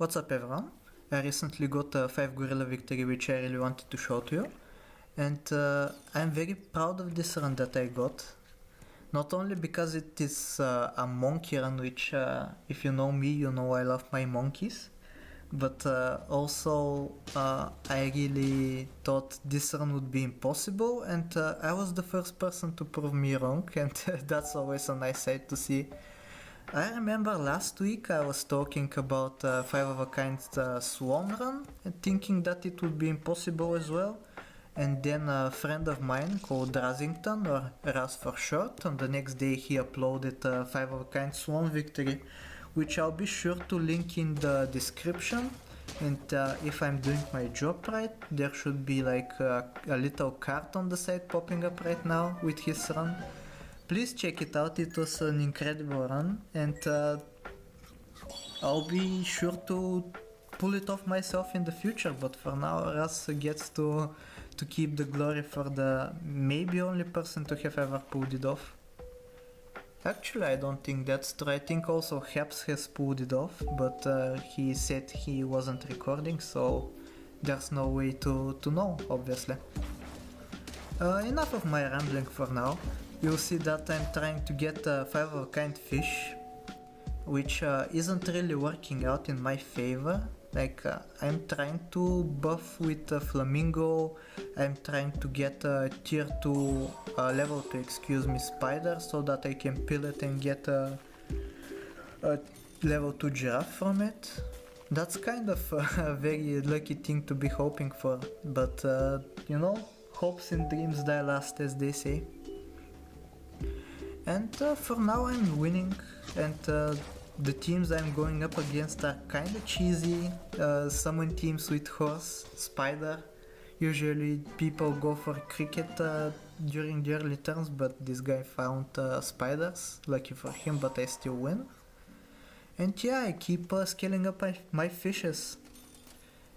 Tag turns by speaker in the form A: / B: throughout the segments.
A: What's up everyone? I recently got a 5 gorilla victory which I really wanted to show to you, and I'm very proud of this run that I got. Not only because it is a monkey run, which if you know me, you know I love my monkeys, but also I really thought this run would be impossible, and I was the first person to prove me wrong, and that's always a nice sight to see. I remember last week I was talking about 5 of a kind swarm run and thinking that it would be impossible as well, and then a friend of mine called Razington, or Raz for short, on the next day he uploaded 5 of a kind swarm victory, which I'll be sure to link in the description. And if I'm doing my job right, there should be like a little card on the side popping up right now with his run. Please check it out, it was an incredible run, and I'll be sure to pull it off myself in the future, but for now Raz gets to keep the glory for the maybe only person to have ever pulled it off. Actually, I don't think that's true. I think also Haps has pulled it off, but he said he wasn't recording, so there's no way to know, obviously. Enough of my rambling for now. You'll see that I'm trying to get a 5 of a kind fish, which isn't really working out in my favor. Like, I'm trying to buff with a flamingo, I'm trying to get a tier 2 level 2 spider so that I can pill it and get a level 2 giraffe from it. That's kind of a very lucky thing to be hoping for, but you know, hopes and dreams die last, as they say. And for now I'm winning, and the teams I'm going up against are kinda cheesy. Summon teams with horse, spider. Usually people go for cricket during the early turns, but this guy found spiders. Lucky for him, but I still win. And yeah, I keep scaling up my fishes.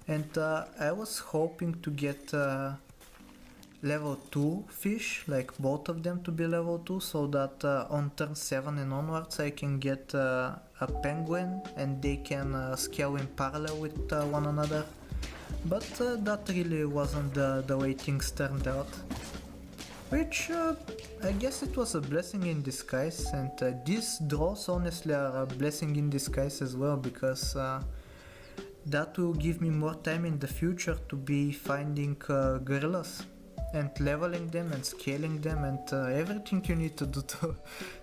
A: And I was hoping to get level 2 fish, like both of them to be level 2, so that on turn 7 and onwards I can get a penguin and they can scale in parallel with one another. But that really wasn't the way things turned out. Which I guess it was a blessing in disguise, and these draws honestly are a blessing in disguise as well, because that will give me more time in the future to be finding gorillas and leveling them and scaling them and everything you need to do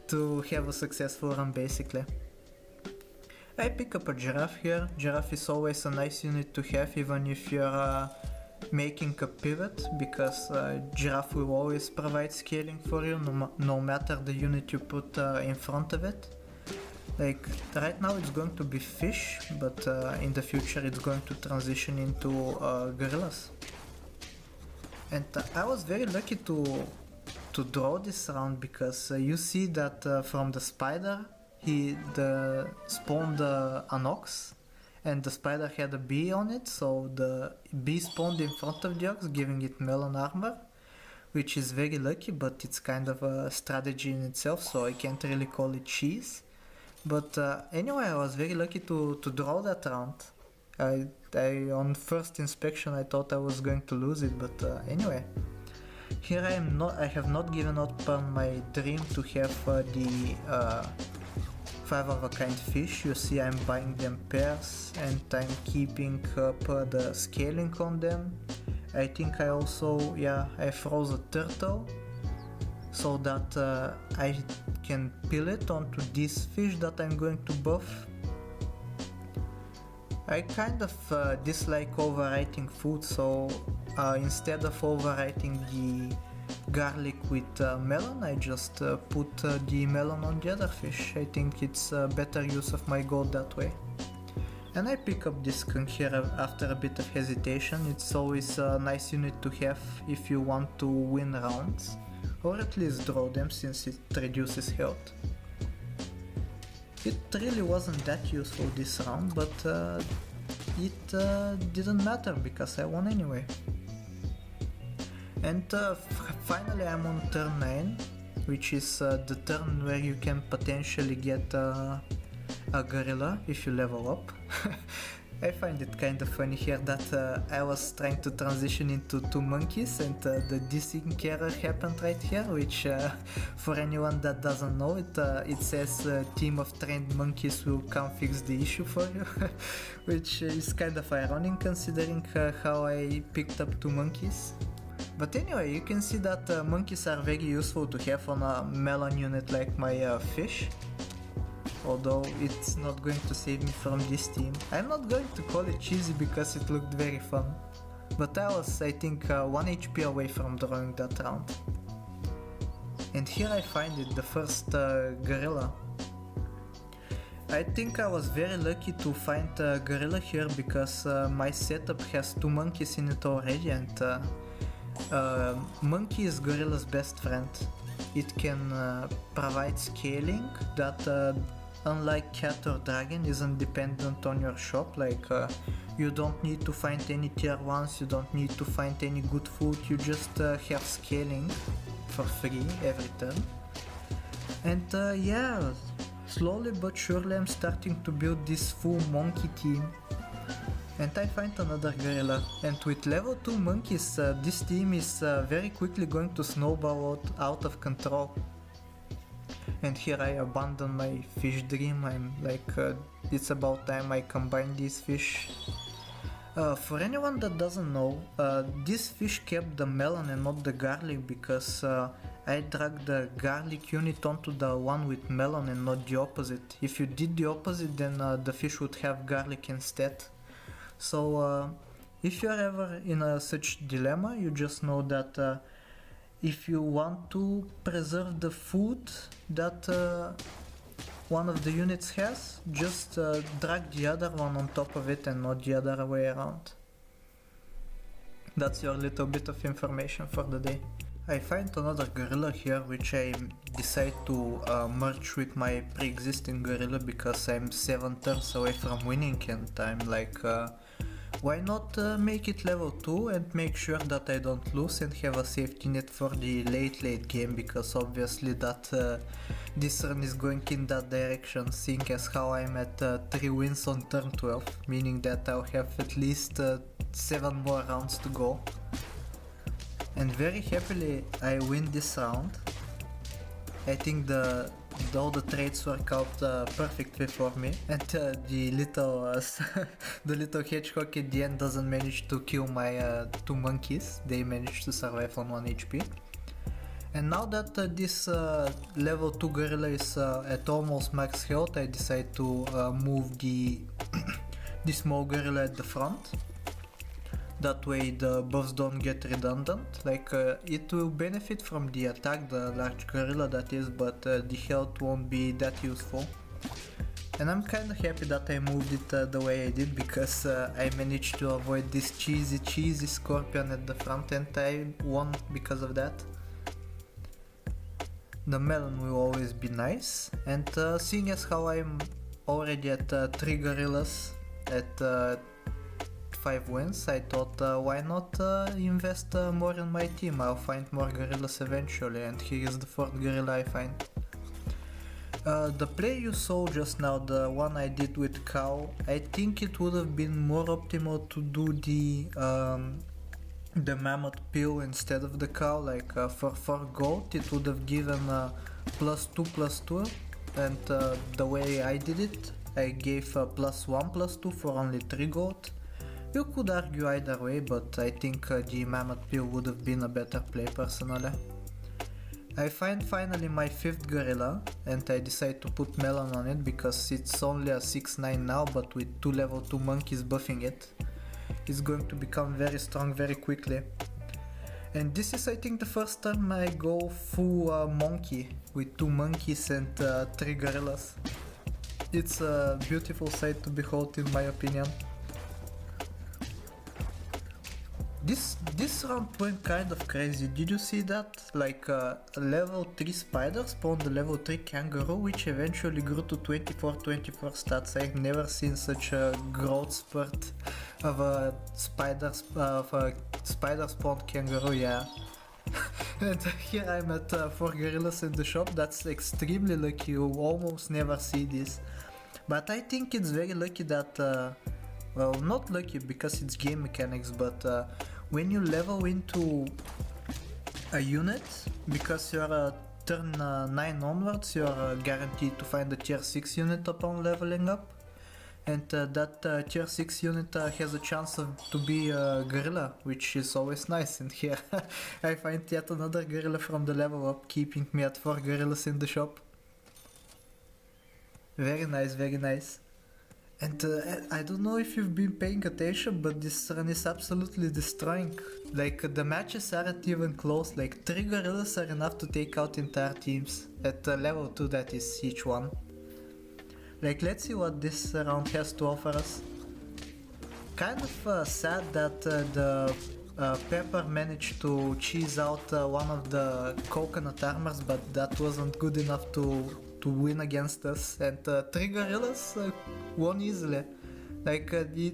A: to have a successful run, basically. I pick up a giraffe here. Giraffe is always a nice unit to have, even if you're making a pivot, because giraffe will always provide scaling for you, no matter the unit you put in front of it. Like right now it's going to be fish, but in the future it's going to transition into gorillas. And I was very lucky to draw this round, because you see that from the spider he spawned an ox, and the spider had a bee on it, so the bee spawned in front of the ox, giving it melon armor, which is very lucky, but it's kind of a strategy in itself, so I can't really call it cheese. But anyway, I was very lucky to draw that round. On first inspection I thought I was going to lose it, but anyway. Here I have not given up on my dream to have the 5 of a kind fish. You see I'm buying them pairs and I'm keeping up the scaling on them. I think I also, I froze a turtle so that I can peel it onto this fish that I'm going to buff. I kind of dislike overwriting food, so instead of overwriting the garlic with melon, I just put the melon on the other fish. I think it's a better use of my gold that way. And I pick up this skunk here after a bit of hesitation. It's always a nice unit to have if you want to win rounds, or at least draw them, since it reduces health. It really wasn't that useful this round, but it didn't matter because I won anyway. And finally I'm on turn 9, which is the turn where you can potentially get a gorilla if you level up. I find it kind of funny here that I was trying to transition into two monkeys and the desync error happened right here, which for anyone that doesn't know it says team of trained monkeys will come fix the issue for you, which is kind of ironic considering how I picked up two monkeys. But anyway, you can see that monkeys are very useful to have on a melon unit like my fish. Although it's not going to save me from this team. I'm not going to call it cheesy because it looked very fun. But I was, I think, 1 HP away from drawing that round. And here I find it, the first gorilla. I think I was very lucky to find a gorilla here because my setup has two monkeys in it already, and monkey is gorilla's best friend. It can provide scaling that unlike cat or dragon isn't dependent on your shop. Like you don't need to find any tier 1s, you don't need to find any good food, you just have scaling for free every turn. And yeah, slowly but surely I'm starting to build this full monkey team. And I find another gorilla, and with level 2 monkeys this team is very quickly going to snowball out of control. And here I abandon my fish dream. I'm like, it's about time I combine these fish. For anyone that doesn't know, this fish kept the melon and not the garlic because I dragged the garlic unit onto the one with melon and not the opposite. If you did the opposite, then the fish would have garlic instead. So if you're ever in a such dilemma, you just know that if you want to preserve the food that one of the units has, just drag the other one on top of it and not the other way around. That's your little bit of information for the day. I find another gorilla here which I decide to merge with my pre-existing gorilla because I'm 7 turns away from winning, and I'm like, why not make it level 2 and make sure that I don't lose and have a safety net for the late game, because obviously that this run is going in that direction, seeing as how I'm at 3 wins on turn 12, meaning that I'll have at least 7 more rounds to go. And very happily I win this round. I think all the traits work out perfectly for me, and the little hedgehog at the end doesn't manage to kill my 2 monkeys. They managed to survive on 1 HP. And now that this level 2 gorilla is at almost max health, I decide to move the small gorilla at the front. That way the buffs don't get redundant. Like it will benefit from the attack, the large gorilla that is, but the health won't be that useful. And I'm kinda happy that I moved it the way I did, because I managed to avoid this cheesy scorpion at the front, and I won because of that. The melon will always be nice, and seeing as how I'm already at 3 gorillas at 5 wins, I thought why not invest more in my team. I'll find more gorillas eventually, and here is the 4th gorilla I find. The play you saw just now, the one I did with cow, I think it would have been more optimal to do the mammoth pill instead of the cow. Like for gold it would have given +2/+2, and the way I did it, I gave +1/+2 for only 3 gold. You could argue either way, but I think the mammoth pill would have been a better play personally. I find finally my 5th gorilla, and I decide to put melon on it because it's only a 6/9 now, but with 2 level 2 monkeys buffing it, it's going to become very strong very quickly. And this is, I think, the first time I go full monkey with 2 monkeys and 3 gorillas. It's a beautiful sight to behold, in my opinion. This round went kind of crazy. Did you see that? Like level 3 spider spawned the level 3 kangaroo, which eventually grew to 24 stats. I've never seen such a growth spurt of a spider spawned kangaroo, yeah. And here I'm at 4 gorillas in the shop. That's extremely lucky, you almost never see this. But I think it's very lucky that well, not lucky because it's game mechanics, but when you level into a unit, because you're turn 9 onwards, you're guaranteed to find a tier 6 unit upon leveling up. And that tier 6 unit has a chance to be a gorilla, which is always nice. And here I find yet another gorilla from the level up, keeping me at 4 gorillas in the shop. Very nice, very nice. And I don't know if you've been paying attention, but this run is absolutely destroying. Like, the matches aren't even close, like 3 gorillas are enough to take out entire teams. At level 2 that is each one. Like, let's see what this round has to offer us. Kind of sad that the Pepper managed to cheese out one of the coconut armors, but that wasn't good enough to win against us. And 3 gorillas won easily. Like,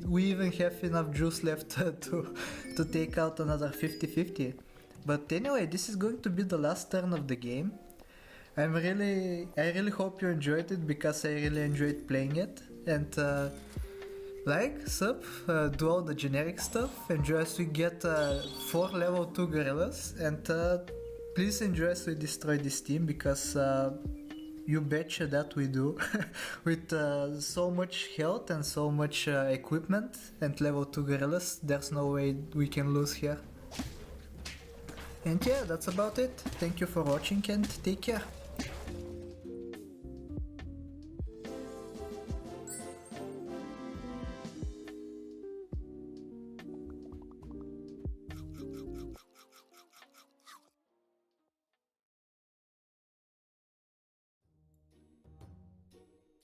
A: we even have enough juice left to take out another 50-50. But anyway, this is going to be the last turn of the game. I really hope you enjoyed it, because I really enjoyed playing it. And like, sub, do all the generic stuff, enjoy as we get 4 level 2 gorillas, and please enjoy as we destroy this team, because you betcha that we do. With so much health and so much equipment and level 2 gorillas, there's no way we can lose here. And yeah, that's about it. Thank you for watching and take care.